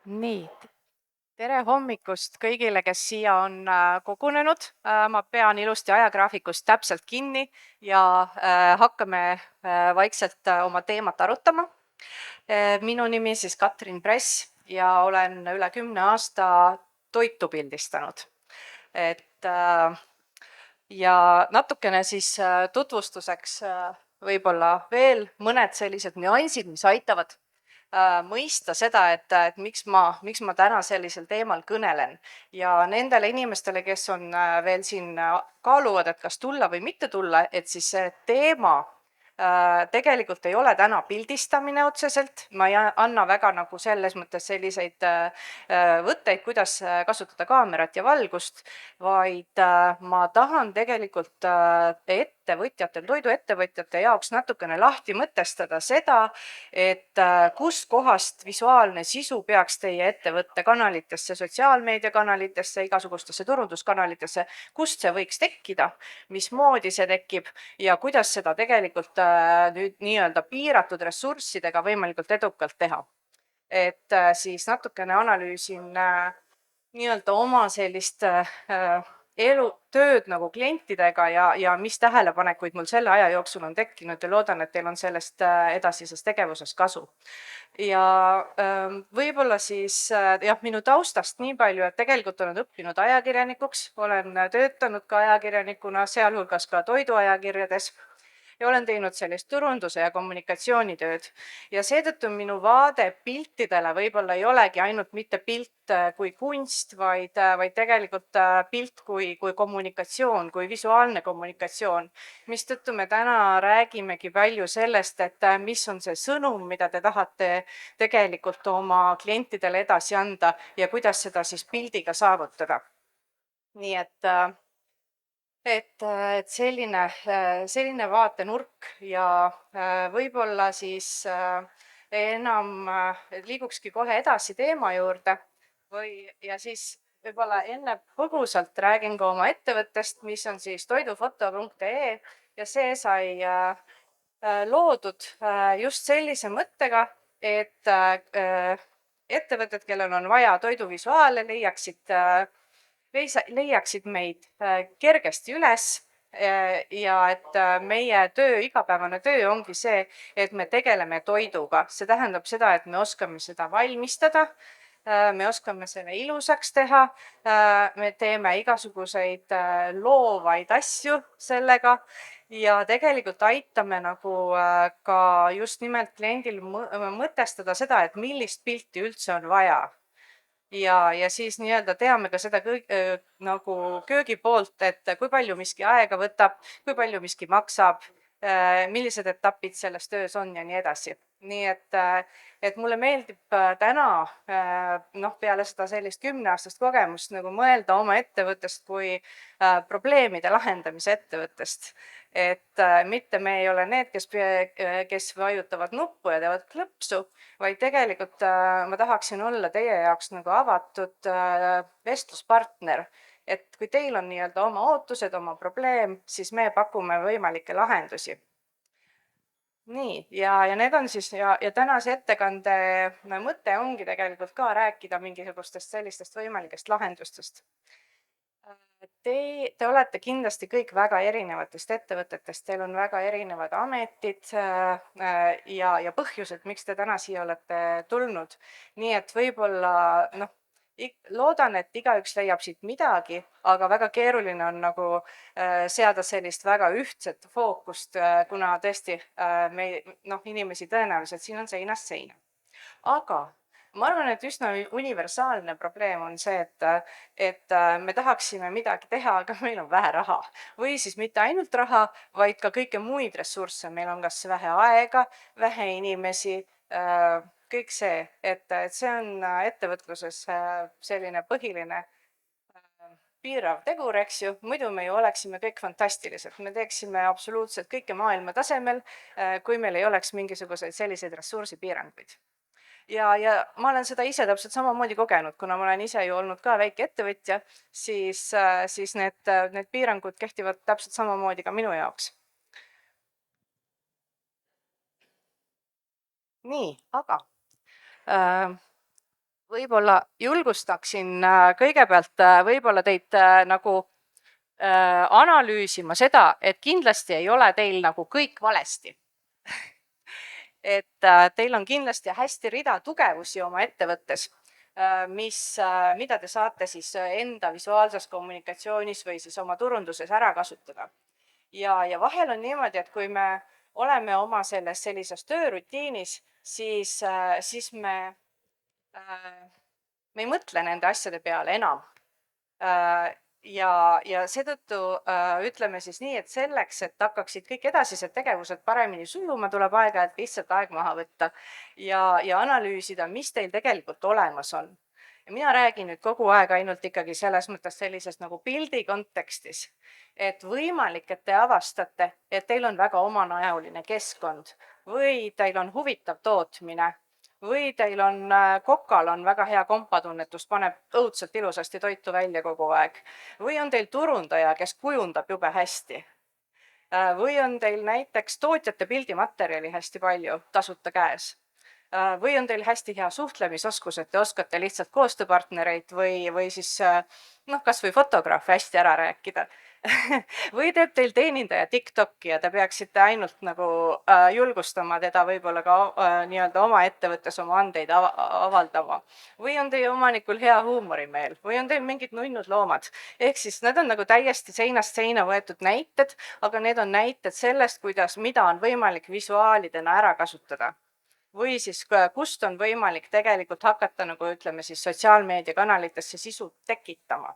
Nii, tere hommikust kõigile, kes siia on kogunenud. Ma pean ilusti ajagraafikust täpselt kinni ja hakkame vaikselt oma teemat arutama. Minu nimi siis Katrin Press ja olen üle 10 aasta toitu pildistanud. Ja natukene siis tutvustuseks võib-olla veel mõned sellised nüansid, mis aitavad mõista seda, et miks ma täna sellisel teemal kõnelen. Ja nendele inimestele, kes on veel siin kaaluvad, et kas tulla või mitte tulla, et siis see teema tegelikult ei ole täna pildistamine otseselt. Ma ei anna väga nagu selles mõttes selliseid võtteid, kuidas kasutada kaamerat ja valgust, vaid ma tahan tegelikult ettevõtjatel, toiduettevõtjate jaoks natukene lahti mõtestada seda, et kust kohast visuaalne sisu peaks teie ettevõtte kanalitesse, sotsiaalmeediakanalitesse, igasugustesse turunduskanalitesse, kust see võiks tekkida, mismoodi see tekib ja kuidas seda tegelikult nüüd nii-öelda piiratud ressurssidega võimalikult edukalt teha. Et siis natukene analüüsin nii-öelda oma sellist tööd nagu klientidega ja mis tähelepanekuid mul selle aja jooksul on tekkinud ja loodan, et teil on sellest edasises tegevuses kasu. Ja võib-olla siis jah, minu taustast nii palju, et tegelikult olen õppinud ajakirjanikuks, olen töötanud ka ajakirjanikuna, sealhulgas ka toiduajakirjades ja olen teinud sellist turunduse ja kommunikatsioonitööd. Ja seetõttu minu vaade piltidele võib-olla ei olegi ainult mitte pilt kui kunst, vaid tegelikult pilt kui kommunikatsioon, kui visuaalne kommunikatsioon. Mistõttu me täna räägimegi palju sellest, et mis on see sõnum, mida te tahate tegelikult oma klientidele edasi anda ja kuidas seda siis pildiga saavutada. Nii et selline vaatenurk ja võib-olla siis enam liigukski kohe edasi teema juurde ja siis võib-olla enne põgusalt räägin ka oma ettevõttest, mis on siis toidufoto.ee ja see sai loodud just sellise mõttega, et ettevõtted, kellel on vaja toiduvisuaale, leiaksid meid kergesti üles ja et meie igapäevane töö ongi see, et me tegeleme toiduga. See tähendab seda, et me oskame seda valmistada, me oskame selle ilusaks teha, me teeme igasuguseid loovaid asju sellega ja tegelikult aitame nagu ka just nimelt kliendil mõtestada seda, et millist pilti üldse on vaja. Ja siis nii-öelda teame ka seda nagu köögi poolt, et kui palju miski aega võtab, kui palju miski maksab, millised etapid selles töös on ja nii edasi. Nii et mulle meeldib täna peale seda sellist 10-aastast kogemust nagu mõelda oma ettevõttest kui probleemide lahendamise ettevõttest. Et mitte me ei ole need, kes vajutavad nuppu ja teevad klõpsu, vaid tegelikult ma tahaksin olla teie jaoks nagu avatud vestluspartner. Et kui teil on nii-öelda oma ootused, oma probleem, siis me pakume võimalikke lahendusi. Nii, ja need on siis ja tänase ettekande mõte ongi tegelikult ka rääkida mingisugustest sellistest võimalikest lahendustest. Te olete kindlasti kõik väga erinevatest ettevõtetest, teil on väga erinevad ametid ja põhjused, miks te täna siia olete tulnud. Nii et võib-olla loodan, et igaüks leiab siit midagi, aga väga keeruline on nagu seada sellist väga ühtset fookust, kuna tõesti inimesi tõenäoliselt siin on seinast seina. Aga ma arvan, et üsna universaalne probleem on see, et me tahaksime midagi teha, aga meil on vähe raha. Või siis mitte ainult raha, vaid ka kõiki muid ressursse. Meil on kas vähe aega, vähe inimesi, kõik see, et see on ettevõtluses selline põhiline piirav tegur, eks ju, muidu me ju oleksime kõik fantastilised. Me teeksime absoluutselt kõike maailma tasemel, kui meil ei oleks mingisuguseid selliseid ressursipiiranguid. Ja ma olen seda ise täpselt samamoodi kogenud, kuna ma olen ise ju olnud ka väike ettevõtja, siis need piirangud kehtivad täpselt samamoodi ka minu jaoks. Nii, aga võib-olla julgustaksin kõigepealt võib-olla teid nagu analüüsima seda, et kindlasti ei ole teil nagu kõik valesti. Et teil on kindlasti hästi rida tugevusi oma ettevõttes, mida te saate siis enda visuaalses kommunikatsioonis või siis oma turunduses ära kasutada. Ja vahel on niimoodi, et kui me oleme oma sellises töörutiinis, siis me ei mõtle nende asjade peale enam. Ja seetõttu ütleme siis nii, et selleks, et hakkaksid kõik edasised tegevused paremini sujuma, tuleb aeg-ajalt lihtsalt aeg maha võtta ja analüüsida, mis teil tegelikult olemas on. Ja mina räägin nüüd kogu aeg ainult ikkagi selles mõttes sellisest nagu pildi kontekstis, et võimalik, et te avastate, et teil on väga omanajaline keskkond või teil on huvitav tootmine või teil on kokal on väga hea kompatunnetus, paneb õudselt ilusasti toitu välja kogu aeg. Või on teil turundaja, kes kujundab jube hästi. Või on teil näiteks tootjate pildimaterjali hästi palju tasuta käes. Või on teil hästi hea suhtlemisoskus, et te oskate lihtsalt koostööpartnereid või siis kas või fotograafe hästi ära rääkida. Või teeb teil teenindaja TikTok'i ja te peaksite ainult nagu julgustama teda võib-olla ka nii-öelda oma ettevõttes oma andeid avaldama. Või on teie omanikul hea huumorimeel või on teil mingid nunnud loomad. Ehk siis need on nagu täiesti seinast seina võetud näited, aga need on näited sellest, mida on võimalik visuaalidena ära kasutada. Või siis kust on võimalik tegelikult hakata nagu ütleme siis sotsiaalmeediakanalitesse sisu tekitama.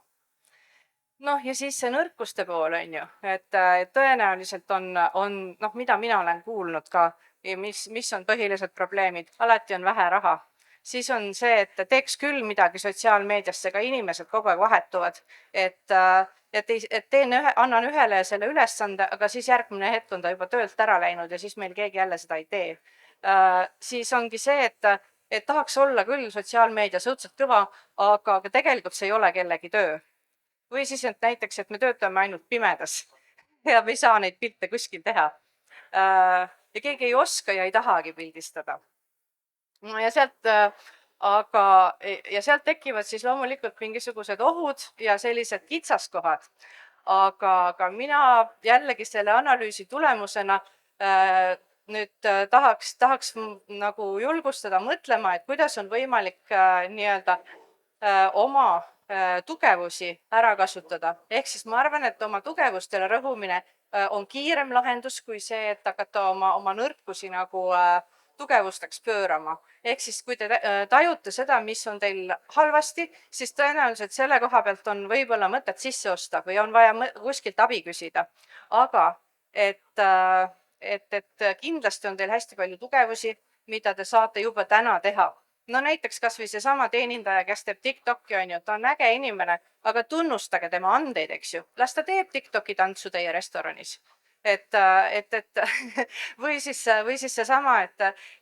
Ja siis see nõrkuste pool on ju, et tõenäoliselt on mida mina olen kuulnud ka, mis on põhilised probleemid, alati on vähe raha. Siis on see, et teeks küll midagi sotsiaalmeediasse, ka inimesed kogu aeg vahetuvad, et annan ühele selle ülesande, aga siis järgmine hetk on ta juba töölt ära läinud ja siis meil keegi jälle seda ei tee. Siis ongi see, et tahaks olla küll sotsiaalmeedias õudselt kõva, aga tegelikult see ei ole kellegi töö. Või siis näiteks, et me töötame ainult pimedas ja me ei saa neid pilte kuskil teha. Ja keegi ei oska ja ei tahagi pildistada. Ja sealt tekivad siis loomulikult mingisugused ohud ja sellised kitsaskohad. Aga mina jällegi selle analüüsi tulemusena nüüd tahaks nagu julgustada mõtlema, et kuidas on võimalik nii-öelda oma tugevusi ära kasutada. Ehk siis ma arvan, et oma tugevustele rõhumine on kiirem lahendus kui see, et hakata oma nõrkusi nagu tugevusteks pöörama. Ehk siis kui te tajute seda, mis on teil halvasti, siis tõenäoliselt selle koha pealt on võib-olla mõtet sisse osta või on vaja kuskilt abi küsida. Aga et kindlasti on teil hästi palju tugevusi, mida te saate juba täna teha. Näiteks kas või seesama teenindaja, kes teeb TikTok'i, on ju, ta on äge inimene, aga tunnustage tema andeid, eks ju. Las ta teeb TikTok'i tantsu teie restoranis. Või siis seesama,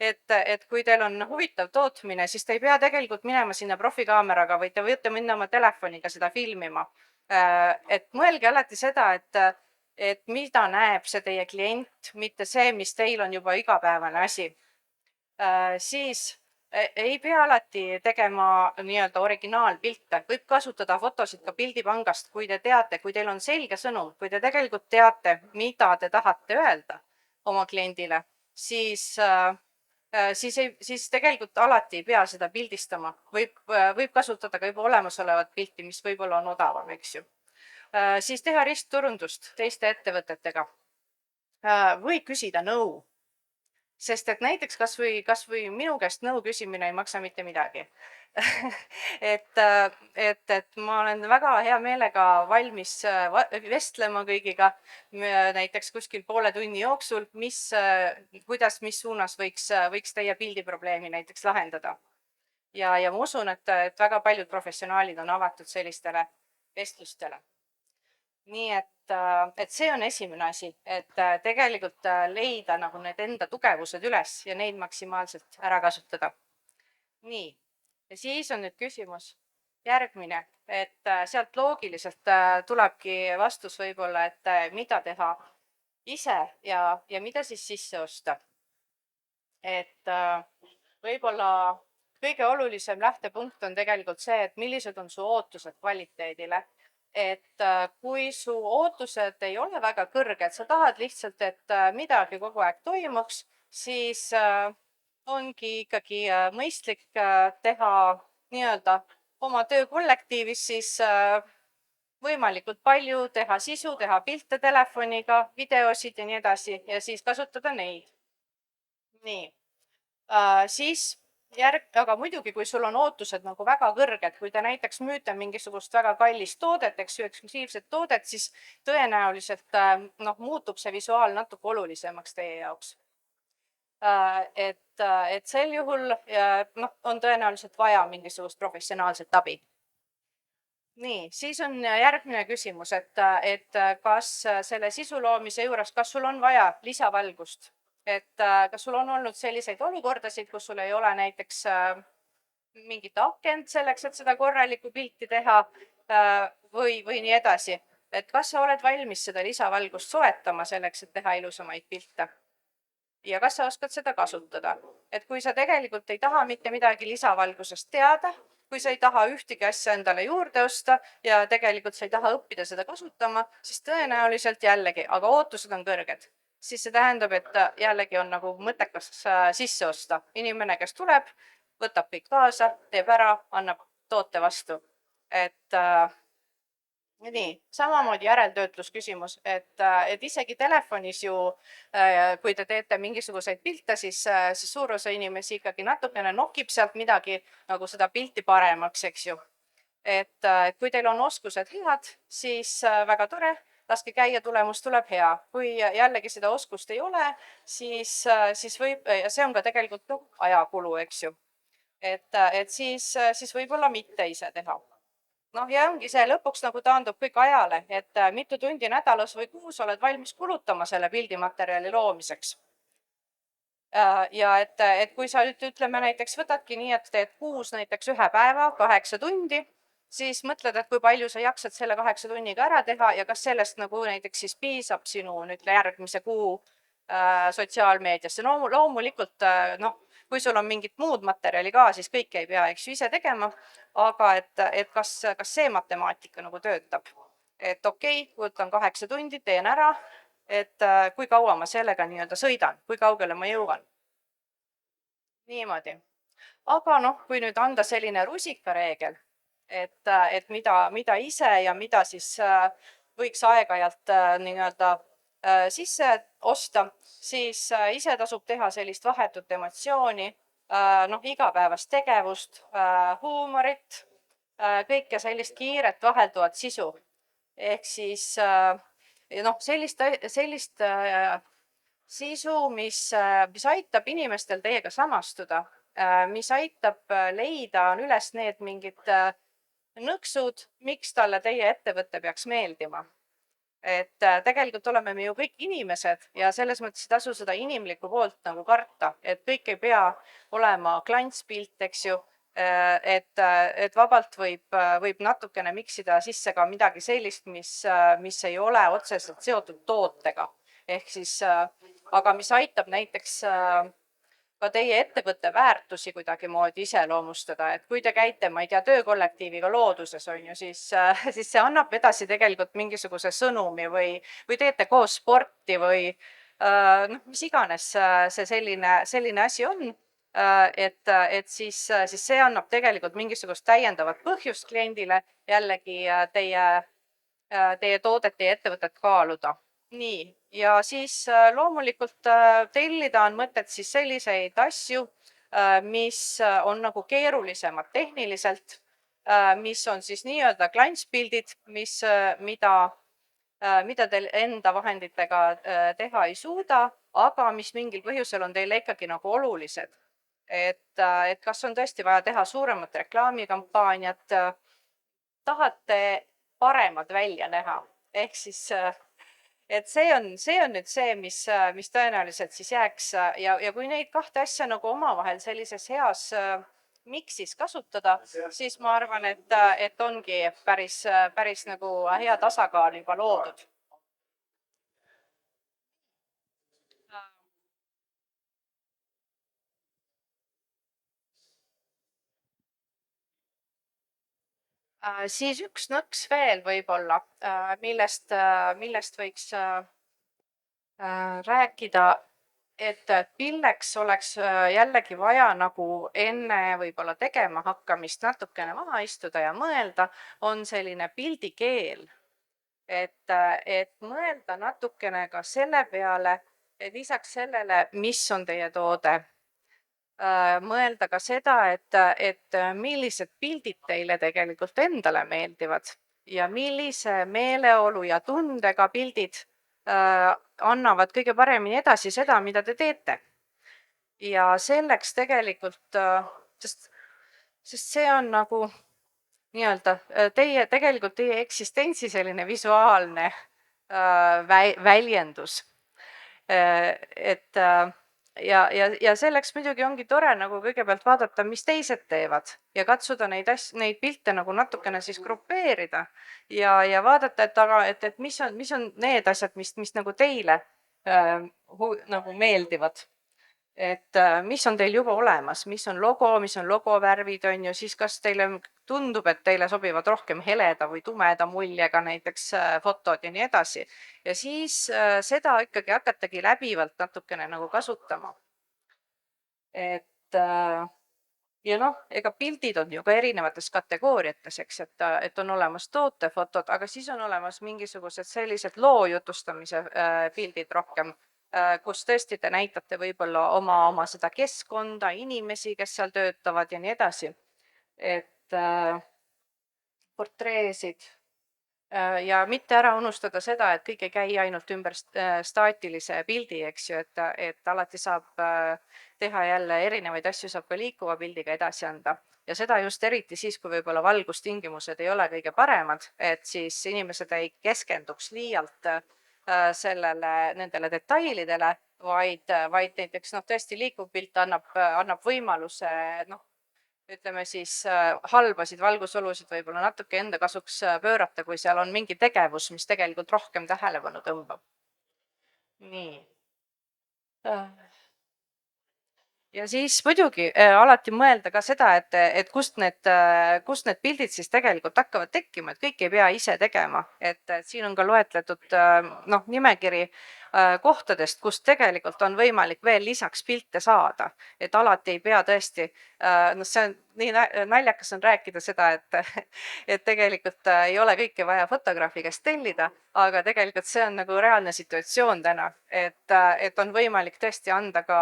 et kui teil on huvitav tootmine, siis te ei pea tegelikult minema sinna profikaameraga, vaid te võite minna oma telefoniga seda filmima. Et mõelge alati seda, et mida näeb see teie klient, mitte see, mis teil on juba igapäevane asi. Siis ei pea alati tegema nii-öelda originaalpilte, võib kasutada fotosid ka pildipangast, kui te teate, kui teil on selge sõnum, kui te tegelikult teate, mida te tahate öelda oma kliendile, siis tegelikult alati ei pea seda pildistama. Võib kasutada ka juba olemasolevat pilti, mis võib-olla on odavam, eks ju. Siis teha ristturundust teiste ettevõtetega või küsida nõu. Sest et näiteks kas või minu käest nõu küsimine ei maksa mitte midagi. et ma olen väga hea meelega valmis vestlema kõigiga näiteks kuskil poole tunni jooksul, mis suunas võiks teie pildiprobleemi näiteks lahendada. Ja ma usun, et väga paljud professionaalid on avatud sellistele vestlustele. Nii et see on esimene asi, et tegelikult leida nagu need enda tugevused üles ja neid maksimaalselt ära kasutada. Nii, ja siis on nüüd küsimus järgmine, et sealt loogiliselt tulebki vastus võib-olla, et mida teha ise ja mida siis sisse osta. Et võib-olla kõige olulisem lähtepunkt on tegelikult see, et millised on su ootused kvaliteedile. Et kui su ootused ei ole väga kõrged, sa tahad lihtsalt, et midagi kogu aeg toimuks, siis ongi ikkagi mõistlik teha nii-öelda oma töö kollektiivis siis võimalikult palju, teha sisu, teha pilte telefoniga, videosid ja nii edasi ja siis kasutada neid. Nii, siis aga muidugi, kui sul on ootused nagu väga kõrged, kui te näiteks müüte mingisugust väga kallist toodet, eks ju, eksklusiivset toodet, siis tõenäoliselt muutub see visuaal natuke olulisemaks teie jaoks. Et sel juhul on tõenäoliselt vaja mingisugust professionaalset abi. Nii, siis on järgmine küsimus, et kas selle sisu loomise juures, kas sul on vaja lisavalgust? Et kas sul on olnud selliseid olukordasid, kus sul ei ole näiteks mingit akent selleks, et seda korralikku pilti teha või nii edasi. Et kas sa oled valmis seda lisavalgust soetama selleks, et teha ilusamaid pilte? Ja kas sa oskad seda kasutada? Et kui sa tegelikult ei taha mitte midagi lisavalgusest teada, kui sa ei taha ühtegi asja endale juurde osta ja tegelikult sa ei taha õppida seda kasutama, siis tõenäoliselt jällegi, aga ootused on kõrged. Siis see tähendab, et jällegi on nagu mõttekas sisse osta. Inimene, kes tuleb, võtab kõik kaasa, teeb ära, annab toote vastu. Et nii, samamoodi järeltöötlusküsimus, et isegi telefonis ju, kui te teete mingisuguseid pilte, siis suur osa inimesi ikkagi natukene nokib sealt midagi nagu seda pilti paremaks, eks ju. Et kui teil on oskused head, siis väga tore, laske käia, tulemus tuleb hea. Kui jällegi seda oskust ei ole, siis võib, ja see on ka tegelikult ajakulu, eks ju. Et siis võib-olla mitte ise teha. Noh, ja ongi see lõpuks nagu taandub kõik ajale, et mitu tundi nädalas või kuus oled valmis kulutama selle pildimaterjali loomiseks. Ja et kui sa nüüd ütleme näiteks võtadki nii, et teed kuus näiteks ühe päeva, 8 tundi, siis mõtled, et kui palju sa jaksad selle 8 tunniga ära teha ja kas sellest nagu näiteks siis piisab sinu nüüd järgmise kuu sotsiaalmeediasse. No loomulikult, kui sul on mingit muud materjali ka, siis kõike ei pea, eks ju, ise tegema, aga et kas see matemaatika nagu töötab. Et okei, võtan 8 tundi, teen ära, et kui kaua ma sellega nii-öelda sõidan, kui kaugele ma jõuan. Niimoodi. Aga kui nüüd anda selline rusikareegel, et mida ise ja mida siis võiks aeg-ajalt nii-öelda sisse osta, siis ise tasub teha sellist vahetut emotsiooni, igapäevast tegevust, huumorit, kõike sellist kiiret vahelduvat sisu. Ehk siis sellist sisu, mis aitab inimestel teiega samastuda, mis aitab leida üles need mingid nõksud, miks talle teie ettevõte peaks meeldima. Et tegelikult oleme me ju kõik inimesed ja selles mõttes ei tasu seda inimlikku poolt nagu karta, et kõik ei pea olema klantspilt, eks ju. Et vabalt võib natukene miksida sisse ka midagi sellist, mis ei ole otseselt seotud tootega. Ehk siis, aga mis aitab näiteks ka teie ettevõtte väärtusi kuidagimoodi iseloomustada, et kui te käite, ma ei tea, töökollektiiviga looduses, on ju, siis see annab edasi tegelikult mingisuguse sõnumi või teete koos sporti või mis iganes see selline asi on. Et siis see annab tegelikult mingisugust täiendavat põhjust kliendile jällegi teie toodet, teie ettevõtet kaaluda. Nii, ja siis loomulikult tellida on mõtet siis selliseid asju, mis on nagu keerulisemad tehniliselt, mis on siis nii-öelda klantspildid, mida teil enda vahenditega teha ei suuda, aga mis mingil põhjusel on teile ikkagi nagu olulised. Et kas on tõesti vaja teha suuremat reklaamikampaaniat, tahate paremad välja näha, ehk siis et see on nüüd see, mis tõenäoliselt siis jääks ja kui neid kahte asja nagu omavahel sellises heas miksis kasutada, siis ma arvan, et ongi päris nagu hea tasakaal juba loodud. Siis üks nõks veel võib-olla, millest võiks rääkida, et pilleks oleks jällegi vaja nagu enne võib-olla tegema hakkamist natukene maha istuda ja mõelda, on selline pildikeel. Et mõelda natukene ka selle peale, et lisaks sellele, mis on teie toode, mõelda ka seda, et millised pildid teile tegelikult endale meeldivad ja millise meeleolu ja tundega pildid annavad kõige paremini edasi seda, mida te teete. Ja selleks tegelikult, sest see on nagu nii-öelda tegelikult teie eksistentsi selline visuaalne väljendus. Et ja selleks muidugi ongi tore nagu kõigepealt vaadata, mis teised teevad ja katsuda neid pilte nagu natukene siis grupeerida ja vaadata, et mis on need asjad, mis nagu teile nagu meeldivad. Et mis on teil juba olemas, mis on logo värvid, on ju, siis kas teile tundub, et teile sobivad rohkem heleda või tumeda muljega näiteks fotod ja nii edasi. Ja siis seda ikkagi hakatagi läbivalt natukene nagu kasutama. Et ja noh, ega pildid on ju ka erinevates kategooriates, eks, et on olemas tootefotod, aga siis on olemas mingisugused sellised loo jutustamise pildid rohkem, kus tõesti te näitate võib-olla oma seda keskkonda, inimesi, kes seal töötavad ja nii edasi. Et portreesid ja mitte ära unustada seda, et kõik ei käi ainult ümber staatilise pildi, eks ju, et alati saab teha jälle erinevaid asju, saab ka liikuva pildiga edasi anda. Ja seda just eriti siis, kui võib-olla valgustingimused ei ole kõige paremad, et siis inimesed ei keskenduks liialt nendele detailidele, vaid näiteks tõesti liikuv pilt annab võimaluse ütleme siis halbasid valgusolusid võib-olla natuke enda kasuks pöörata, kui seal on mingi tegevus, mis tegelikult rohkem tähelepanu tõmbab. Nii. Ja siis muidugi alati mõelda ka seda, et kust need pildid siis tegelikult hakkavad tekkima, et kõike ei pea ise tegema, et siin on ka loetletud nimekiri kohtadest, kust tegelikult on võimalik veel lisaks pilte saada, et alati ei pea tõesti, see on nii naljakas on rääkida seda, et tegelikult ei ole kõike vaja fotograafi käest tellida, aga tegelikult see on nagu reaalne situatsioon täna, et on võimalik tõesti anda ka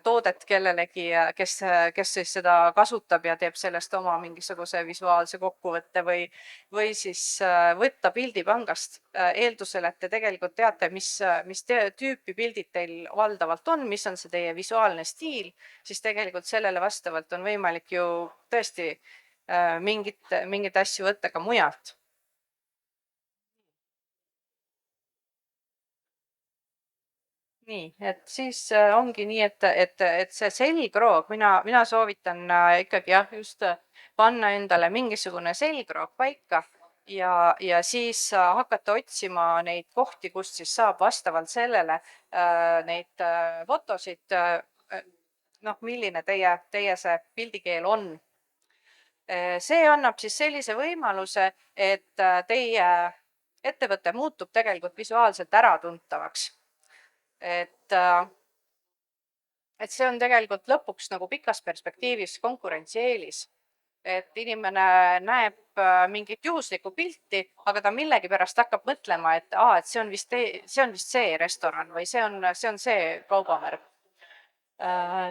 toodet kellelegi, kes siis seda kasutab ja teeb sellest oma mingisuguse visuaalse kokkuvõtte või siis võtta pildi pangast eeldusel, et te tegelikult teate, mis tüüpi pildid teil valdavalt on, mis on see teie visuaalne stiil, siis tegelikult sellele vastavalt on võimalik ju tõesti mingeid asju võtta ka mujalt. Nii, et siis ongi nii, et see selgroog, mina soovitan ikkagi jah, just panna endale mingisugune selgroog paika ja siis hakata otsima neid kohti, kust siis saab vastavalt sellele neid fotosid, milline teie see pildikeel on. See annab siis sellise võimaluse, et teie ettevõte muutub tegelikult visuaalselt äratuntavaks. Et see on tegelikult lõpuks nagu pikas perspektiivis konkurentsieelis, et inimene näeb mingit juhuslikku pilti, aga ta millegipärast hakkab mõtlema, et see on vist see restoran või see on see kaubamärk.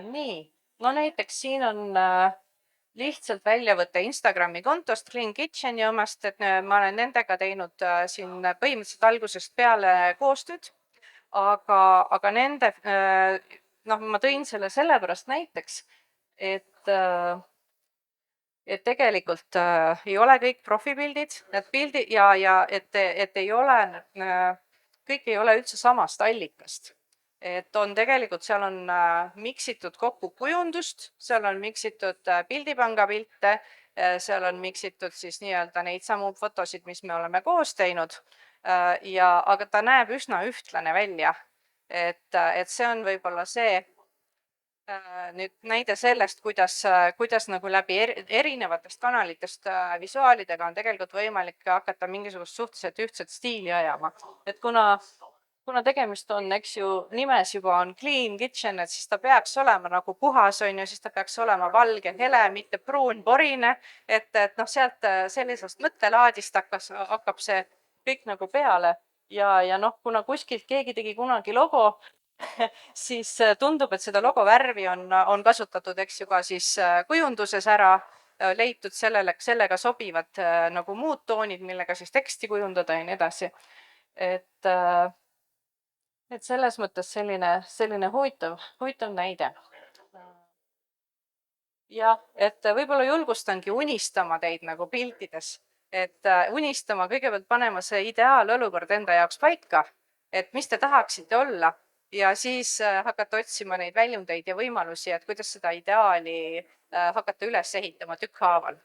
Nii, no näiteks siin on lihtsalt väljavõte Instagrami kontost Clean Kitcheni omast, et ma olen nendega teinud siin põhimõtteliselt algusest peale koostööd. Aga nende, ma tõin selle sellepärast näiteks, et tegelikult ei ole kõik profipildid, need pildid ja et ei ole, kõik ei ole üldse samast allikast. Et on tegelikult, seal on miksitud kokku kujundust, seal on miksitud pildipanga pilte, seal on miksitud siis nii-öelda neid samu fotosid, mis me oleme koos teinud. Aga ta näeb üsna ühtlane välja, et see on võib-olla see, Nüüd näide sellest, kuidas nagu läbi erinevatest kanalitest visuaalidega on tegelikult võimalik hakata mingisugust suhteliselt ühtset stiili ajama. Et kuna tegemist on, eks ju, nimes juba on clean kitchen, et siis ta peaks olema nagu puhas, on ju, siis ta peaks olema valge, hele, mitte pruun, porine. Et noh, sealt sellisest mõttelaadist hakkab see kõik nagu peale ja noh, kuna kuskilt keegi tegi kunagi logo, siis tundub, et seda logo värvi on kasutatud, eks ju, ka siis kujunduses ära, leitud sellega sobivad nagu muud toonid, millega siis teksti kujundada ja nii edasi. Et selles mõttes selline huvitav näide. Jah, et võib-olla julgustangi unistama teid nagu piltides, et unistama kõigepealt panema see ideaalolukord enda jaoks paika, et mis te tahaksite olla ja siis hakata otsima neid väljundeid ja võimalusi, et kuidas seda ideaali hakata üles ehitama tükkhaaval.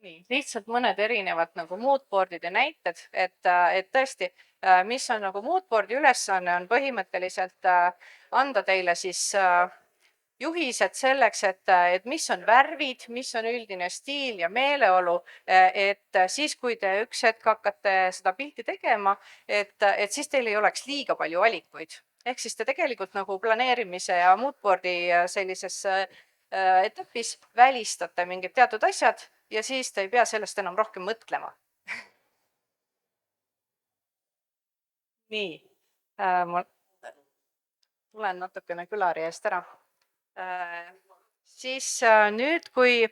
Nii, lihtsalt mõned erinevad nagu moodboard'ide näited, et tõesti, mis on nagu moodboard'i ülesanne, on põhimõtteliselt anda teile siis juhised selleks, et mis on värvid, mis on üldine stiil ja meeleolu, et siis, kui te üks hetk hakkate seda pilti tegema, et siis teil ei oleks liiga palju valikuid. Ehk siis te tegelikult nagu planeerimise ja moodboard'i sellises etapis välistate mingid teatud asjad ja siis te ei pea sellest enam rohkem mõtlema. Nii, ma tulen natukene külari eest ära. Siis nüüd, kui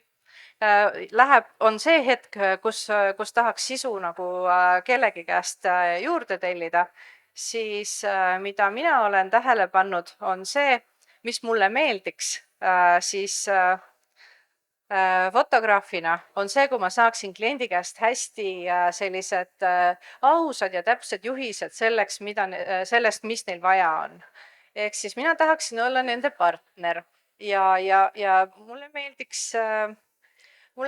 on see hetk, kus tahaks sisu nagu kellegi käest juurde tellida, siis mida mina olen tähele pannud, on see, mis mulle meeldiks siis fotograafina, on see, kui ma saaksin kliendi käest hästi sellised ausad ja täpsed juhised sellest, mis neil vaja on. Ehk siis mina tahaksin olla nende partner ja mulle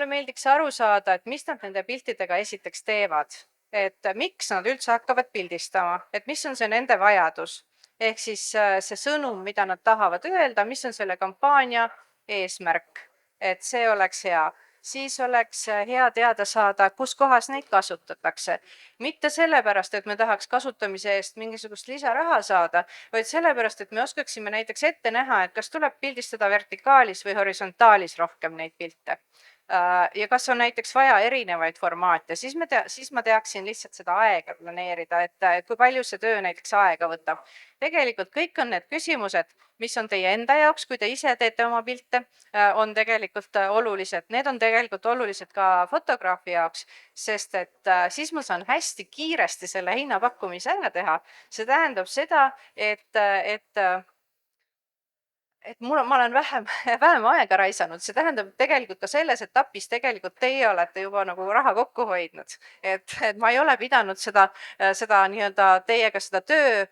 meeldiks aru saada, et mis nad nende piltidega esiteks teevad, et miks nad üldse hakkavad pildistama, et mis on see nende vajadus. Ehk siis see sõnum, mida nad tahavad öelda, mis on selle kampaania eesmärk, et see oleks hea. Siis oleks hea teada saada, kus kohas neid kasutatakse. Mitte sellepärast, et me tahaks kasutamise eest mingisugust lisaraha saada, vaid sellepärast, et me oskaksime näiteks ette näha, et kas tuleb pildistada vertikaalis või horisontaalis rohkem neid pilte. Ja kas on näiteks vaja erinevaid formaate, siis ma teaksin lihtsalt seda aega planeerida, et kui palju see töö näiteks aega võtab. Tegelikult kõik on need küsimused, mis on teie enda jaoks, kui te ise teete oma pilte, on tegelikult olulised. Need on tegelikult olulised ka fotograafi jaoks, sest et siis ma saan hästi kiiresti selle hinnapakkumise ära teha. See tähendab seda, et ma olen vähem aega raisanud, see tähendab tegelikult ka selles etapis tegelikult teie olete juba nagu raha kokku hoidnud, et ma ei ole pidanud seda nii-öelda teiega seda töö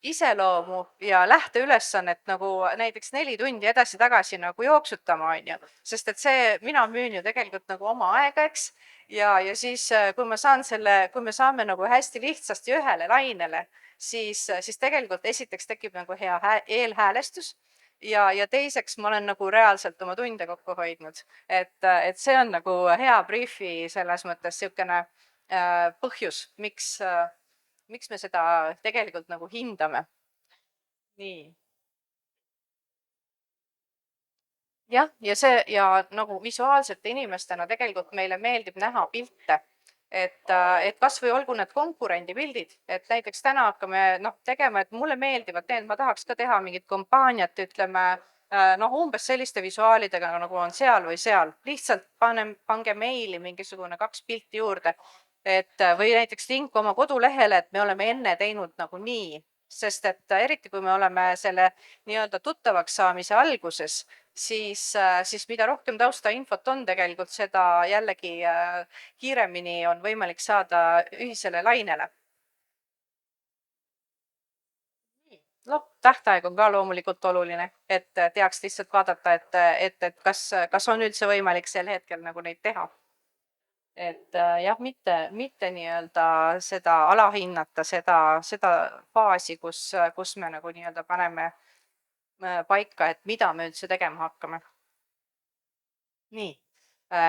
iseloomu ja lähteülesannet nagu näiteks 4 tundi edasi-tagasi nagu jooksutama, on ju, sest et mina müün ju tegelikult nagu oma aega, eks. Ja siis, kui me saame nagu hästi lihtsasti ühele lainele, siis tegelikult esiteks tekib nagu hea eelhäälestus ja teiseks ma olen nagu reaalselt oma tunde kokku hoidnud, et see on nagu hea briifi selles mõttes niisugune põhjus, miks me seda tegelikult nagu hindame. Nii. Jah, ja nagu visuaalsete inimestena tegelikult meile meeldib näha pilte, et kasvõi olgu need konkurendipildid, et näiteks täna hakkame tegema, et mulle meeldivad need, ma tahaks ka teha mingit kampaaniat, ütleme umbes selliste visuaalidega, nagu on seal või seal, lihtsalt pange meili mingisugune 2 pilti juurde, või näiteks link oma kodulehele, et me oleme enne teinud nagu nii, sest et eriti kui me oleme selle nii-öelda tuttavaks saamise alguses, siis mida rohkem taustainfot on tegelikult, seda jällegi kiiremini on võimalik saada ühisele lainele. Noh, tähtaeg on ka loomulikult oluline, et teaks lihtsalt vaadata, et kas on üldse võimalik sel hetkel nagu neid teha. et jah, mitte nii-öelda seda alahinnata, seda faasi, kus me nagu nii-öelda paneme paika, et mida me üldse tegema hakkame. Nii,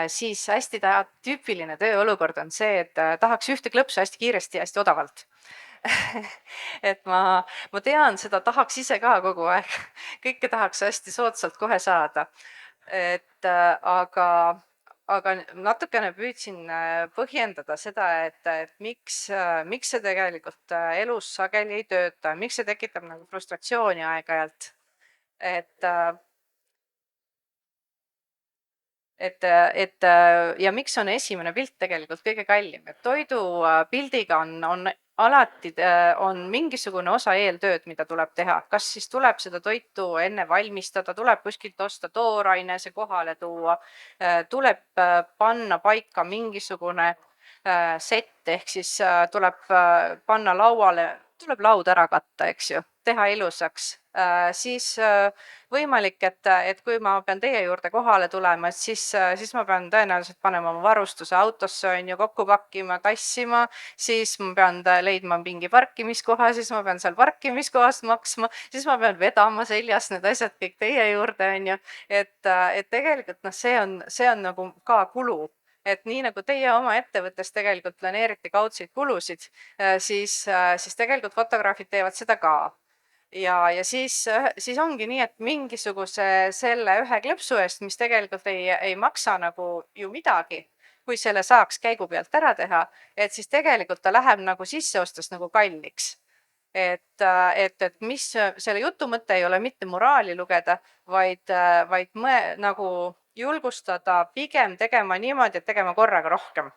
siis hästi tüüpiline tööolukord on see, et tahaks ühte klõpsu hästi kiiresti ja hästi odavalt. et ma tean, seda tahaks ise ka kogu aeg. Kõike tahaks hästi soodsalt kohe saada. Et aga natukene püüdsin põhjendada seda, et miks see tegelikult elus sageli ei tööta, miks see tekitab nagu frustratsiooni aeg-ajalt. et et ja miks on esimene pilt tegelikult kõige kallim, et toidu pildiga on alati on mingisugune osa eeltööd, mida tuleb teha, kas siis tuleb seda toitu enne valmistada, tuleb kuskilt osta tooraine, see kohale tuua, tuleb panna paika mingisugune sett ehk siis tuleb panna lauale, tuleb laud ära katta, eks ju, teha ilusaks, siis võimalik, et kui ma pean teie juurde kohale tulema, et siis ma pean tõenäoliselt panema oma varustuse autosse, on ju, kokku pakkima, tassima, siis ma pean leidma mingi parkimiskoha, siis ma pean seal parkimiskohast maksma, siis ma pean vedama seljas need asjad kõik teie juurde, on ju. et tegelikult noh, see on nagu ka kulu, et nii nagu teie oma ettevõttes tegelikult planeerite kaudseid kulusid, siis tegelikult fotograafid teevad seda ka ja siis ongi nii, et mingisuguse selle ühe klõpsu eest, mis tegelikult ei maksa nagu ju midagi, kui selle saaks käigu pealt ära teha, et siis tegelikult ta läheb nagu sisse ostes nagu kalliks. et mis selle jutu mõte ei ole mitte moraali lugeda, vaid nagu julgustada pigem tegema niimoodi, et tegema korraga rohkem.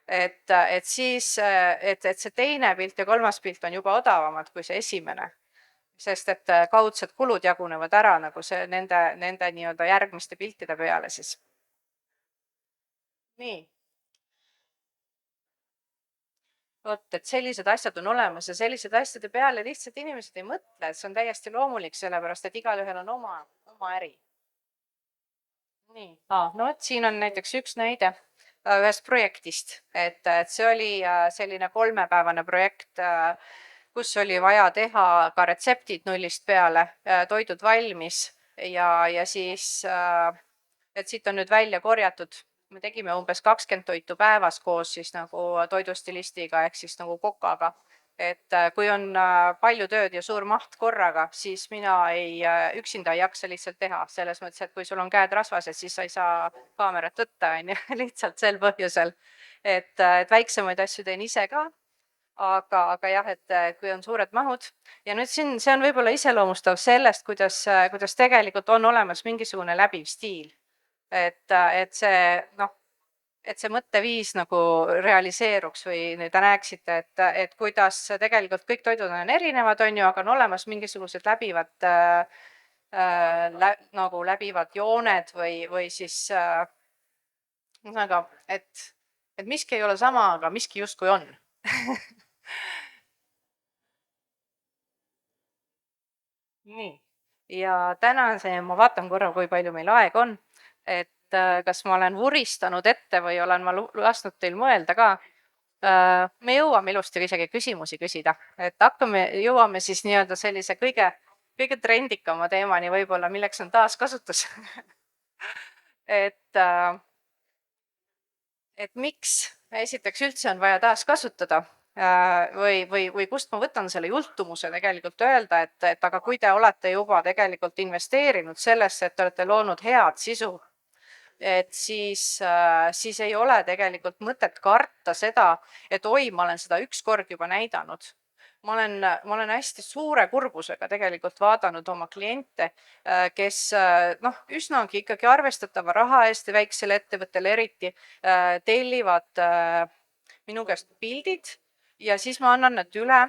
et siis, et see teine pilt ja kolmas pilt on juba odavamad kui see esimene, sest et kaudsed kulud jagunevad ära nagu see nende nii-öelda järgmiste piltide peale siis. Nii, vot, et sellised asjad on olemas ja sellised asjade peale lihtsalt inimesed ei mõtle, et see on täiesti loomulik, sellepärast et igalühel on oma äri. Nii, no vot, siin on näiteks üks näide ühest projektist, et see oli selline 3-päevane projekt, kus oli vaja teha ka retseptid nullist peale, toidud valmis ja siis, et siit on nüüd välja korjatud, me tegime umbes 20 toitu päevas koos siis nagu toidustilistiga ehk siis nagu kokaga. et kui on palju tööd ja suur maht korraga, siis mina üksinda ei jaksa lihtsalt teha, selles mõttes, et kui sul on käed rasvased, siis sa ei saa kaamerat võtta, on ju, lihtsalt sel põhjusel. et väiksemaid asju teen ise ka, aga jah, et kui on suured mahud ja nüüd siin, see on võib-olla iseloomustav sellest, kuidas tegelikult on olemas mingisugune läbiv stiil. et see noh, et see mõtteviis nagu realiseeruks või te näeksite, et kuidas tegelikult kõik toidud on erinevad, on ju, aga on olemas mingisugused läbivad nagu läbivad jooned või siis ühesõnaga, et miski ei ole sama, aga miski justkui on. Nii, ja tänase ma vaatan korra, kui palju meil aega on, et kas ma olen vuristanud ette või olen ma lasknud teil mõelda ka. Me jõuame ilusti isegi küsimusi küsida, et jõuame siis nii-öelda sellise kõige trendikama teemani võib-olla, milleks on taaskasutus. et miks esiteks üldse on vaja taaskasutada või kust ma võtan selle jultumuse tegelikult öelda, et aga kui te olete juba tegelikult investeerinud sellesse, et te olete loonud head sisu, et siis ei ole tegelikult mõtet karta seda, et oi, ma olen seda üks kord juba näidanud. Ma olen hästi suure kurbusega tegelikult vaadanud oma kliente, kes noh, üsnagi ikkagi arvestatava raha eest ja väiksele ettevõttele eriti tellivad minu käest pildid ja siis ma annan need üle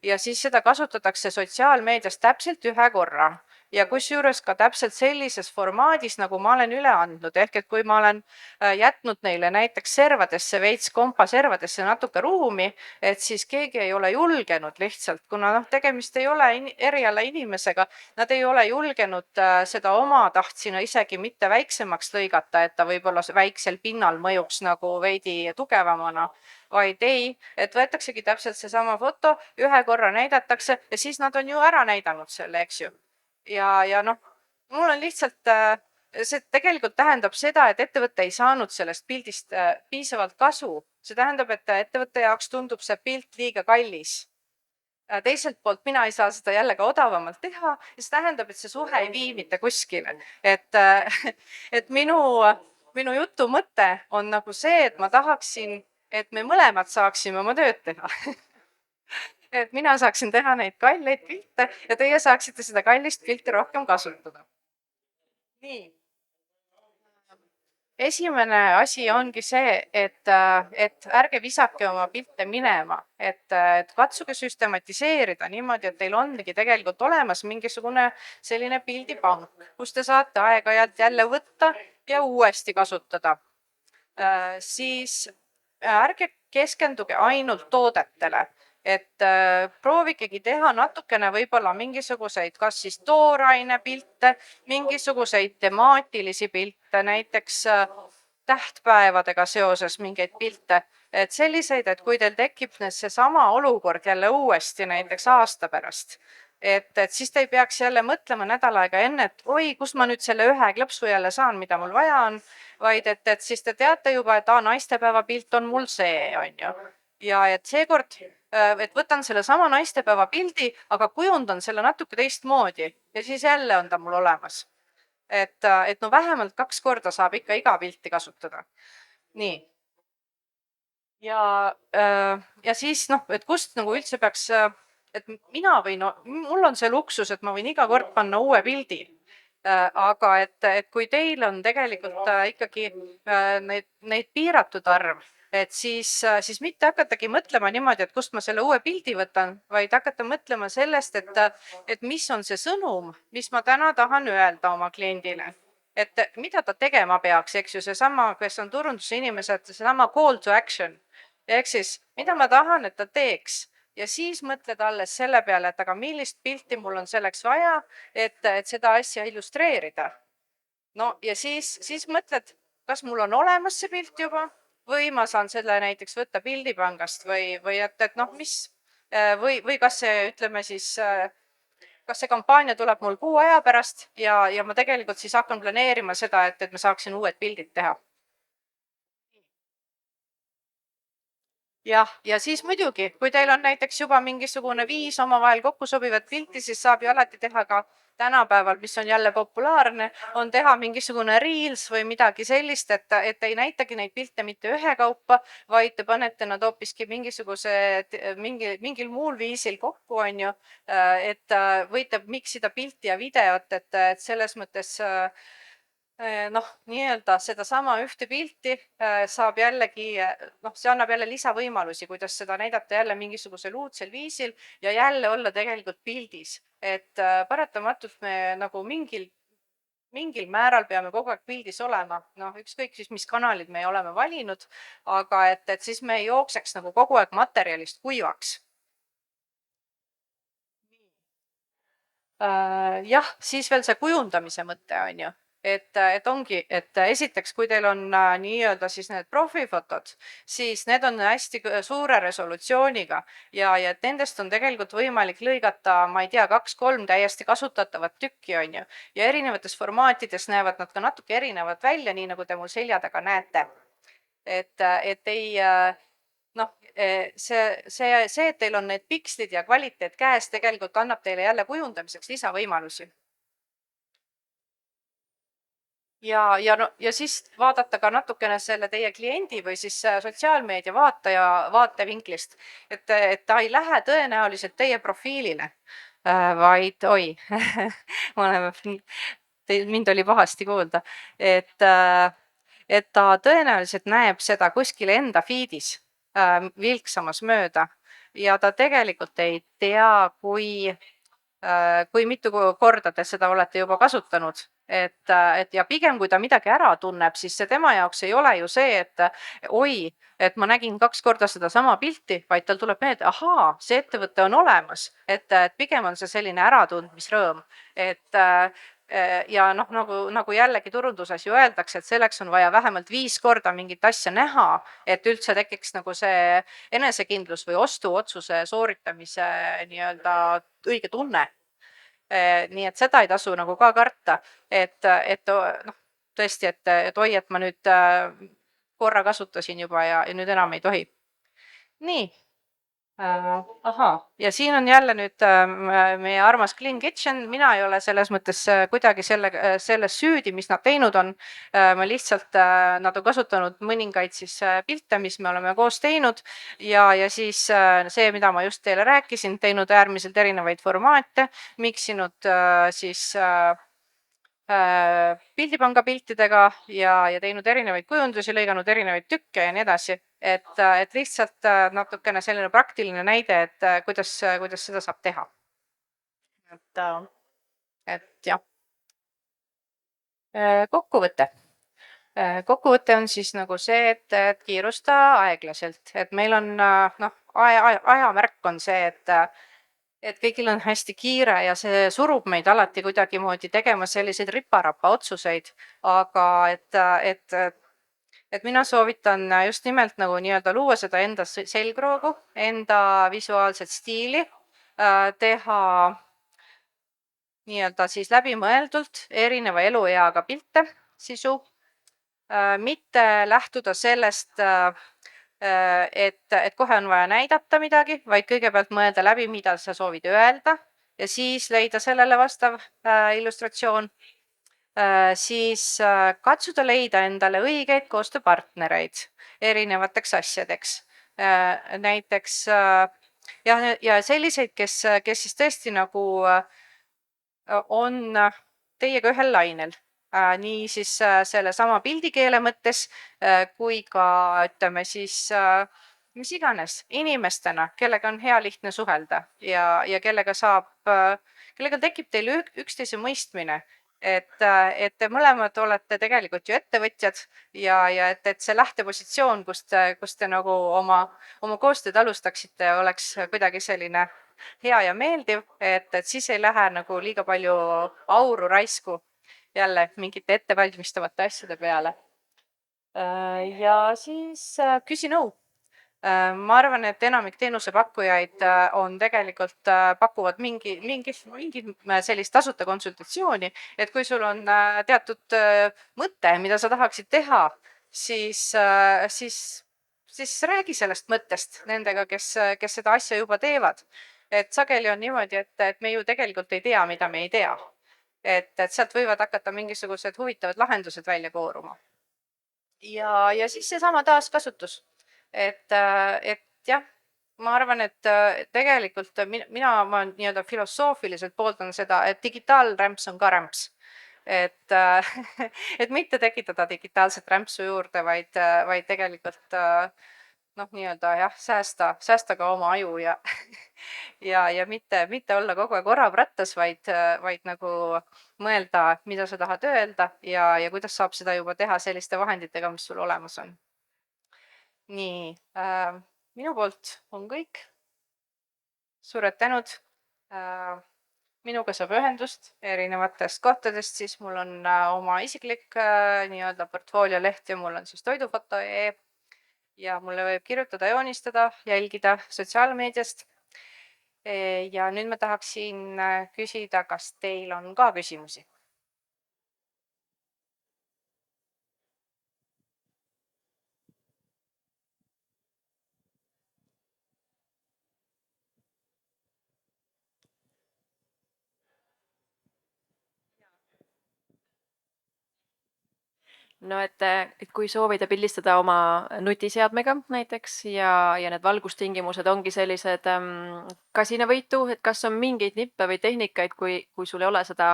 ja siis seda kasutatakse sotsiaalmeedias täpselt ühe korra ja kusjuures ka täpselt sellises formaadis, nagu ma olen üle andnud, ehk et kui ma olen jätnud neile näiteks servadesse, veits kompaservadesse natuke ruumi, et siis keegi ei ole julgenud lihtsalt, kuna tegemist ei ole eriala inimesega, nad ei ole julgenud seda oma taht sinna isegi mitte väiksemaks lõigata, et ta võib-olla väiksel pinnal mõjuks nagu veidi tugevamana, vaid ei, et võetaksegi täpselt seesama foto, ühe korra näidatakse ja siis nad on ju ära näidanud selle, eks ju. Ja mul on lihtsalt, see tegelikult tähendab seda, et ettevõte ei saanud sellest pildist piisavalt kasu. See tähendab, et ettevõtte jaoks tundub see pilt liiga kallis. Teiselt poolt mina ei saa seda jälle ka odavamalt teha ja see tähendab, et see suhe ei vii mitte kuskile. Et minu jutu mõte on nagu see, et ma tahaksin, et me mõlemad saaksime oma tööd teha. Et mina saaksin teha neid kalleid pilte ja teie saaksite seda kallist pilti rohkem kasutada. Nii. Esimene asi ongi see, et ärge visake oma pilte minema, et katsuge süstematiseerida niimoodi, et teil ongi tegelikult olemas mingisugune selline pildipank, kus te saate aeg-ajalt jälle võtta ja uuesti kasutada. Siis ärge keskenduge ainult toodetele, et proovikegi teha natukene võib-olla mingisuguseid, kas siis tooraine pilte, mingisuguseid temaatilisi pilte, näiteks tähtpäevadega seoses mingeid pilte, et selliseid, et kui teil tekib seesama olukord jälle uuesti näiteks aasta pärast, et siis te ei peaks jälle mõtlema nädal aega enne, et oi, kus ma nüüd selle ühe klõpsu jälle saan, mida mul vaja on, vaid et siis te teate juba, et naistepäeva pilt on mul see, on ju. Ja et seekord, et võtan selle sama naistepäeva pildi, aga kujundan selle natuke teistmoodi ja siis jälle on ta mul olemas. Et vähemalt 2 korda saab ikka iga pilti kasutada. Nii. Ja siis et kust nagu üldse peaks, et mina võin, mul on see luksus, et ma võin iga kord panna uue pildi. Aga et kui teil on tegelikult ikkagi neid piiratud arv, et siis mitte hakatagi mõtlema niimoodi, et kust ma selle uue pildi võtan, vaid hakata mõtlema sellest, et mis on see sõnum, mis ma täna tahan öelda oma kliendile. Et mida ta tegema peaks, eks ju, seesama, kes on turunduse inimesed, seesama call to action. Ehk siis, mida ma tahan, et ta teeks. Ja siis mõtled alles selle peale, et aga millist pilti mul on selleks vaja, et seda asja illustreerida. No ja siis mõtled, kas mul on olemas see pilt juba või ma saan selle näiteks võtta pildipangast või et mis, või kas see, ütleme siis, kas see kampaania tuleb mul kuu aja pärast ja ma tegelikult siis hakkan planeerima seda, et ma saaksin uued pildid teha. Jah, ja siis muidugi, kui teil on näiteks juba mingisugune 5 omavahel kokku sobivat pilti, siis saab ju alati teha ka tänapäeval, mis on jälle populaarne, on teha mingisugune reels või midagi sellist, et ei näitagi neid pilte mitte ühekaupa, vaid te panete nad hoopiski mingil muul viisil kokku, on ju, et võite miksida pilti ja videot, et selles mõttes nii-öelda sedasama ühte pilti saab jällegi, see annab jälle lisavõimalusi, kuidas seda näidata jälle mingisugusel uudsel viisil ja jälle olla tegelikult pildis. Et paratamatult me nagu mingil määral peame kogu aeg pildis olema, ükskõik siis, mis kanalid me oleme valinud, aga et siis me ei jookseks nagu kogu aeg materjalist kuivaks. Jah, siis veel see kujundamise mõte on ju, et ongi, et esiteks, kui teil on nii-öelda siis need profifotod, siis need on hästi suure resolutsiooniga ja et nendest on tegelikult võimalik lõigata, ma ei tea, 2-3 täiesti kasutatavat tükki, on ju. Ja erinevates formaatides näevad nad ka natuke erinevad välja, nii nagu te mul selja taga näete. Et ei see, et teil on need pikslid ja kvaliteet käes, tegelikult annab teile jälle kujundamiseks lisavõimalusi. Ja siis vaadata ka natukene selle teie kliendi või siis sotsiaalmeedia vaatevinklist, et ta ei lähe tõenäoliselt teie profiilile, vaid oi, mind oli pahasti kuulda, et ta tõenäoliselt näeb seda kuskil enda feed'is vilksamas mööda ja ta tegelikult ei tea, kui kui mitu korda te seda olete juba kasutanud, et ja pigem, kui ta midagi ära tunneb, siis see tema jaoks ei ole ju see, et oi, et ma nägin 2 korda sedasama pilti, vaid tal tuleb meelde, ahaa, see ettevõte on olemas, et pigem on see selline äratundmisrõõm, et ja noh, nagu jällegi turunduses ju öeldakse, et selleks on vaja vähemalt 5 korda mingit asja näha, et üldse tekiks nagu see enesekindlus või ostuotsuse sooritamise nii-öelda õige tunne. Nii et seda ei tasu nagu ka karta, et noh, tõesti, et oi, et ma nüüd korra kasutasin juba ja nüüd enam ei tohi. Nii. Ahaa, ja siin on jälle nüüd meie armas Clean Kitchen, mina ei ole selles mõttes kuidagi selles süüdi, mis nad teinud on. Ma lihtsalt, nad on kasutanud mõningaid siis pilte, mis me oleme koos teinud ja siis see, mida ma just teile rääkisin, teinud äärmiselt erinevaid formaate, miksinud siis pildipanga piltidega ja teinud erinevaid kujundusi, lõiganud erinevaid tükke ja nii edasi. Et lihtsalt natukene selline praktiline näide, et kuidas seda saab teha. Et jah. Kokkuvõte. Kokkuvõte on siis nagu see, et kiirusta aeglaselt, et meil on noh, ajamärk on see, et kõigil on hästi kiire ja see surub meid alati kuidagimoodi tegema selliseid ripa-rapa otsuseid, aga et mina soovitan just nimelt nagu nii-öelda luua seda enda selgroogu, enda visuaalset stiili, teha nii-öelda siis läbimõeldult erineva elueaga pilte, sisu, mitte lähtuda sellest, et kohe on vaja näidata midagi, vaid kõigepealt mõelda läbi, mida sa soovid öelda ja siis leida sellele vastav illustratsioon. Siis katsuda leida endale õigeid koostööpartnereid erinevateks asjadeks. Näiteks ja selliseid, kes siis tõesti nagu on teiega ühel lainel. Nii siis sellesama pildikeele mõttes kui ka ütleme siis mis iganes inimestena, kellega on hea lihtne suhelda ja kellega tekib teil üksteise mõistmine, et te mõlemad olete tegelikult ju ettevõtjad ja et see lähtepositsioon, kust te nagu oma koostööd alustaksite, oleks kuidagi selline hea ja meeldiv, et siis ei lähe nagu liiga palju auru raisku jälle mingite ettevalmistavate asjade peale. Ja siis küsi nõu. Ma arvan, et enamik teenusepakkujaid on tegelikult pakuvad mingi sellist tasuta konsultatsiooni, et kui sul on teatud mõte, mida sa tahaksid teha, siis räägi sellest mõttest nendega, kes seda asja juba teevad. Et sageli on niimoodi, et me ju tegelikult ei tea, mida me ei tea. Et sealt võivad hakata mingisugused huvitavad lahendused välja kooruma. Ja siis seesama taaskasutus. Et jah, ma arvan, et tegelikult ma nii-öelda filosoofiliselt pooldan seda, et digitaalrämps on ka rämps. Et mitte tekitada digitaalset rämpsu juurde, vaid tegelikult noh, nii-öelda jah, säästa ka oma aju ja mitte olla kogu aeg orav rattas, vaid nagu mõelda, mida sa tahad öelda ja kuidas saab seda juba teha selliste vahenditega, mis sul olemas on. Nii, minu poolt on kõik. Suured tänud. Minuga saab ühendust erinevatest kohtadest, siis mul on oma isiklik nii-öelda portfoolioleht ja mul on siis toidufoto.ee ja mulle võib kirjutada, joonistada, jälgida sotsiaalmeediast. Ja nüüd ma tahaksin küsida, kas teil on ka küsimusi? No et kui soovida pildistada oma nutiseadmega näiteks ja need valgustingimused ongi sellised kasinavõitu, et kas on mingeid nippe või tehnikaid, kui sul ei ole seda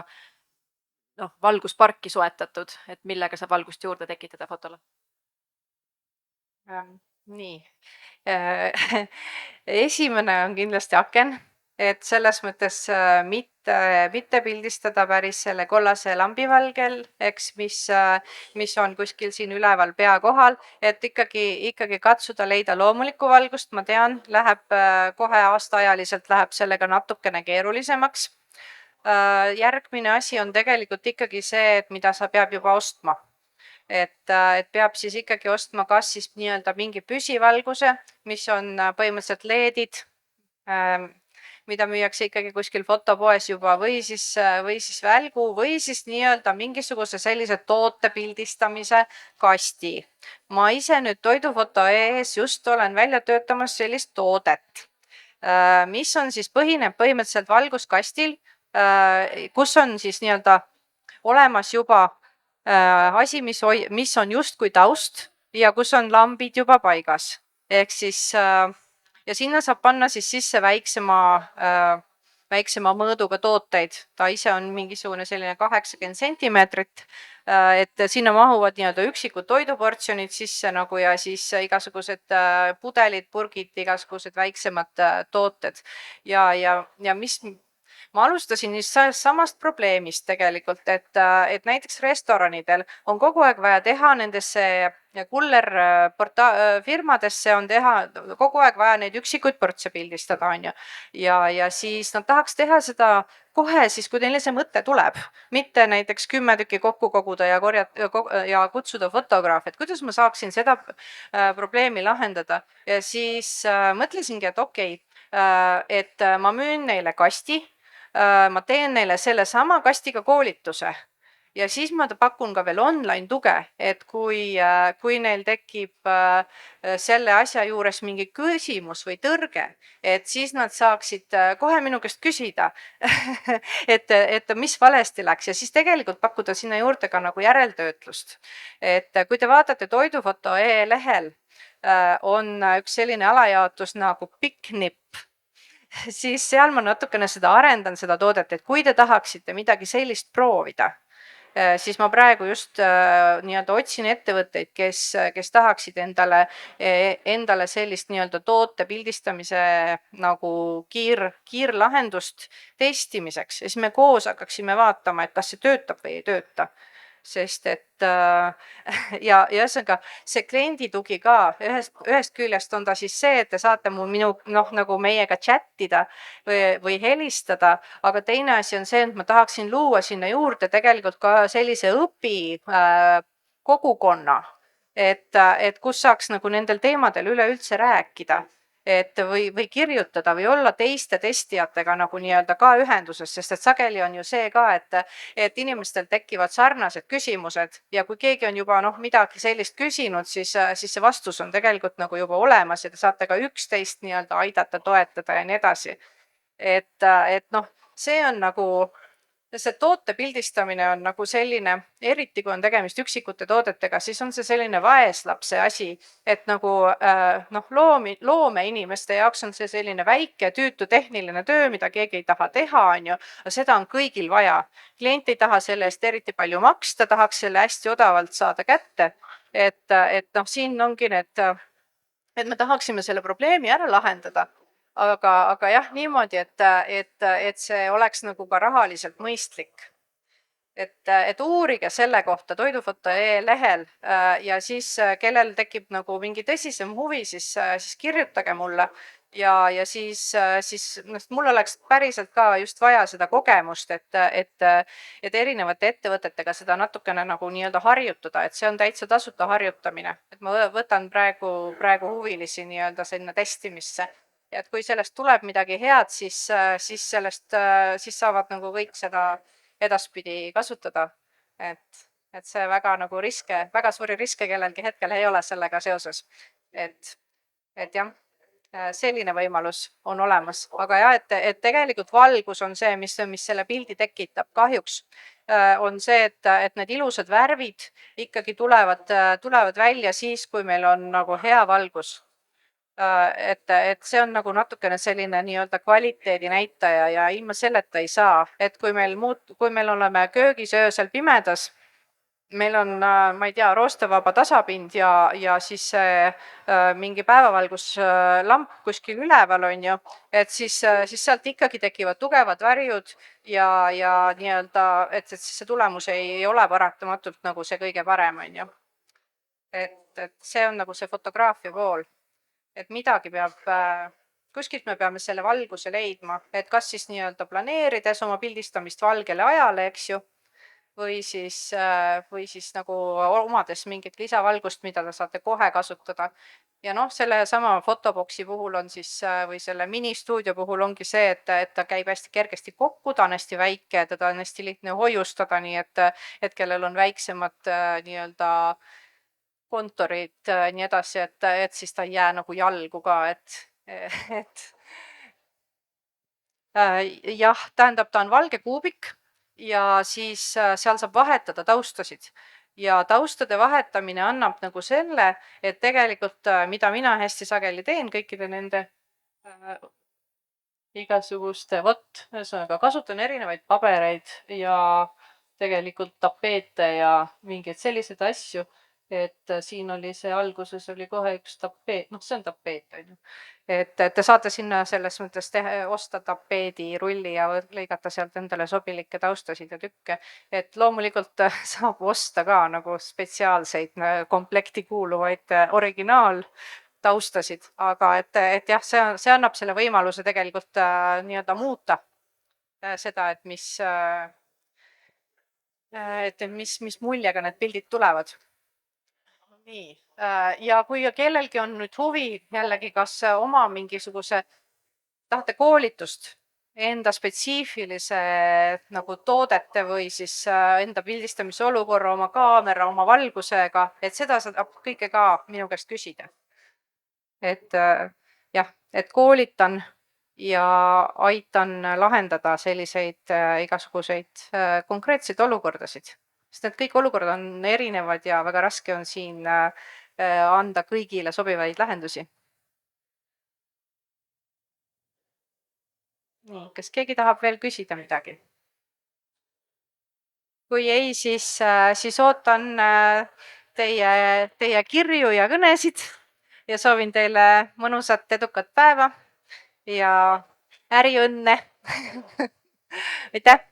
valgusparki soetatud, et millega saab valgust juurde tekitada fotole? Nii. Esimene on kindlasti aken. et selles mõttes mitte pildistada päris selle kollase lambi valgel, eks, mis on kuskil siin üleval pea kohal, et ikkagi katsuda leida loomulikku valgust. Ma tean, läheb kohe aastaajaliselt läheb sellega natukene keerulisemaks. Järgmine asi on tegelikult ikkagi see, et mida sa peab juba ostma. Et peab siis ikkagi ostma kas siis nii-öelda mingi püsivalguse, mis on põhimõtteliselt LED-id, mida müüakse ikkagi kuskil fotopoes juba või siis välgu või siis nii-öelda mingisuguse sellise toote pildistamise kasti. Ma ise nüüd Toidufoto.ee-s just olen välja töötamas sellist toodet, mis on siis põhineb põhimõtteliselt valguskastil, kus on siis nii-öelda olemas juba asi, mis on justkui taust ja kus on lambid juba paigas. Ehk siis ja sinna saab panna siis sisse väiksema mõõduga tooteid. Ta ise on mingisugune selline 80 sentimeetrit, et sinna mahuvad nii-öelda üksikud toiduportsjonid sisse nagu ja siis igasugused pudelid, purgid, igasugused väiksemad tooted. Ja ma alustasin just samast probleemist tegelikult, et näiteks restoranidel on kogu aeg vaja teha nendesse kullerfirmadesse on teha kogu aeg vaja neid üksikuid portse pildistada, on ju. Ja siis nad tahaks teha seda kohe siis, kui neile see mõte tuleb, mitte näiteks 10 tükki kokku koguda ja kutsuda fotograafi, et kuidas ma saaksin seda probleemi lahendada. Ja siis mõtlesingi, et okei, et ma müün neile kasti, ma teen neile sellesama kastiga koolituse ja siis ma pakun ka veel online tuge, et kui neil tekib selle asja juures mingi küsimus või tõrge, et siis nad saaksid kohe minu käest küsida, et mis valesti läks ja siis tegelikult pakkuda sinna juurde ka nagu järeltöötlust. Et kui te vaatate Toidufoto.ee lehel, on üks selline alajaotus nagu Piknipp, siis seal ma natukene seda arendan, seda toodet, et kui te tahaksite midagi sellist proovida, siis ma praegu just nii-öelda otsin ettevõtteid, kes tahaksid endale sellist nii-öelda toote pildistamise nagu kiirlahendust testimiseks ja siis me koos hakkaksime vaatama, et kas see töötab või ei tööta. Sest et ja ühesõnaga see kliendi tugi ka ühest küljest on ta siis see, et te saate nagu meiega chattida või helistada, aga teine asi on see, et ma tahaksin luua sinna juurde tegelikult ka sellise kogukonna, et kus saaks nagu nendel teemadel üleüldse rääkida. Või kirjutada või olla teiste testijatega nagu nii-öelda ka ühenduses, sest et sageli on ju see ka, et inimestel tekivad sarnased küsimused ja kui keegi on juba midagi sellist küsinud, siis see vastus on tegelikult nagu juba olemas ja te saate ka üksteist nii-öelda aidata, toetada ja nii edasi. Et see on nagu see toote pildistamine on nagu selline, eriti kui on tegemist üksikute toodetega, siis on see selline vaeslapse asi, et nagu loomeinimeste jaoks on see selline väike tüütu tehniline töö, mida keegi ei taha teha, on ju, aga seda on kõigil vaja. Klient ei taha selle eest eriti palju maksta, tahaks selle hästi odavalt saada kätte, et siin ongi need, et me tahaksime selle probleemi ära lahendada. Aga jah, niimoodi, et see oleks nagu ka rahaliselt mõistlik. Et uurige selle kohta Toidufoto.ee lehel ja siis kellel tekib nagu mingi tõsisem huvi, siis kirjutage mulle ja siis mul oleks päriselt ka just vaja seda kogemust, et erinevate ettevõtetega seda natukene nagu nii-öelda harjutada, et see on täitsa tasuta harjutamine, et ma võtan praegu huvilisi nii-öelda sinna testimisse. Ja et kui sellest tuleb midagi head, siis saavad nagu kõik seda edaspidi kasutada. Et see väga nagu väga suuri riske kellelgi hetkel ei ole sellega seoses. Et jah, selline võimalus on olemas. Aga jah, et tegelikult valgus on see, mis selle pildi tekitab. Kahjuks on see, et need ilusad värvid ikkagi tulevad välja siis, kui meil on nagu hea valgus. Et see on nagu natukene selline nii-öelda kvaliteedi näitaja ja ilma selleta ei saa, et kui meil oleme köögis öösel pimedas meil on, ma ei tea, roostevaba tasapind ja siis see mingi päevavalguslamp kuskil üleval on ju, et siis sealt ikkagi tekivad tugevad värjud ja nii-öelda, et siis see tulemus ei ole paratamatult nagu see kõige parem, on ju. Et see on nagu see fotograafia pool, et midagi peab, kuskilt me peame selle valguse leidma, et kas siis nii-öelda planeerides oma pildistamist valgele ajale, eks ju, või siis nagu omades mingit lisavalgust, mida te saate kohe kasutada. Ja noh, sellesama fotoboksi puhul on siis või selle ministuudio puhul ongi see, et ta käib hästi kergesti kokku, ta on hästi väike, teda on hästi lihtne hoiustada, nii et kellel on väiksemad nii-öelda kontorid, nii edasi, et siis ta ei jää nagu jalgu ka, et jah, tähendab, ta on valge kuubik ja siis seal saab vahetada taustasid ja taustade vahetamine annab nagu selle, et tegelikult, mida mina hästi sageli teen kõikide nende igasuguste, ühesõnaga kasutan erinevaid pabereid ja tegelikult tapeete ja mingeid selliseid asju, et siin oli see alguses oli kohe üks tapeet, noh, see on tapeet on ju. Et te saate sinna selles mõttes osta tapeedirulli ja lõigata sealt endale sobilikke taustasid ja tükke. Et loomulikult saab osta ka nagu spetsiaalseid komplekti kuuluvaid originaaltaustasid, aga et jah, see annab selle võimaluse tegelikult nii-öelda muuta seda, et mis muljega need pildid tulevad. Nii, ja kui kellelgi on nüüd huvi jällegi, kas oma mingisuguse, tahate koolitust enda spetsiifilise nagu toodete või siis enda pildistamise olukorra, oma kaamera, oma valgusega, et seda saab kõike ka minu käest küsida. Et jah, et koolitan ja aitan lahendada selliseid igasuguseid konkreetseid olukordasid, sest need kõik olukorrad on erinevad ja väga raske on siin anda kõigile sobivaid lahendusi. Nii, kas keegi tahab veel küsida midagi? Kui ei, siis ootan teie kirju ja kõnesid ja soovin teile mõnusat, edukat päeva ja äriõnne. Aitäh!